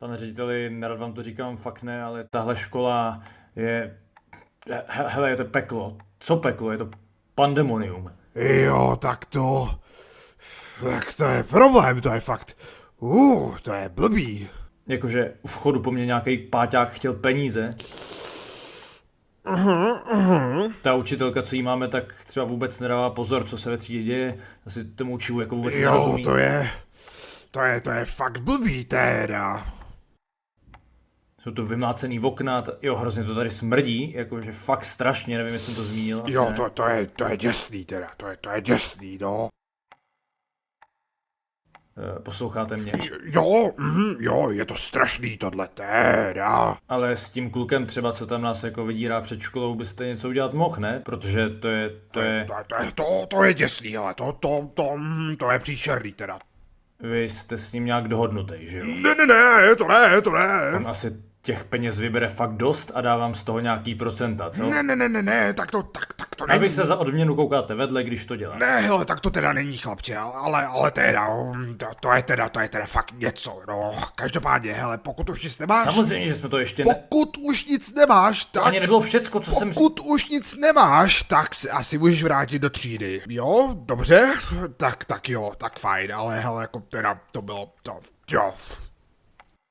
Pane řediteli, nerad vám to říkám, fakt ne, ale tahle škola je... Hele, je to peklo. Co peklo? Je to pandemonium. Jo, tak to je problém, to je fakt. To je blbý. Jakože u vchodu po mně nějaký páťák chtěl peníze. Ta učitelka, co jí máme, tak třeba vůbec nedává pozor, co se ve třídě děje. Asi tomu učivu jako vůbec Jo, nerozumí. to je fakt blbý teda. Jsou tu vymlácený okna, jo, hrozně to tady smrdí, jakože fakt strašně, nevím, jestli jsem to zmínil. Asi Jo, ne. to je děsný teda, to je děsný, no. Posloucháte mě. Jo, je to strašný tohle teda. Ale s tím klukem třeba, co tam nás jako vydírá před školou, byste něco udělat mohl, ne? Protože to je... To je děsný, ale to je příšerný teda. Vy jste s ním nějak dohodnutý, že jo? To ne. On asi těch peněz vybere fakt dost a dávám z toho nějaký procenta, co? Ne, tak to A není. vy se za odměnu koukáte vedle, když to dělá. Ne, hele, tak to teda není, chlapče, ale teda, to je teda fakt něco, no. Každopádně, hele, pokud už nic nemáš, Samozřejmě, že jsme to ještě ne... pokud už nic nemáš, To tak, ani nebylo všecko, co jsem... pokud už nic nemáš, tak se asi můžeš vrátit do třídy. Jo, dobře, tak jo, tak fajn, ale hele, jako teda, to bylo, jo.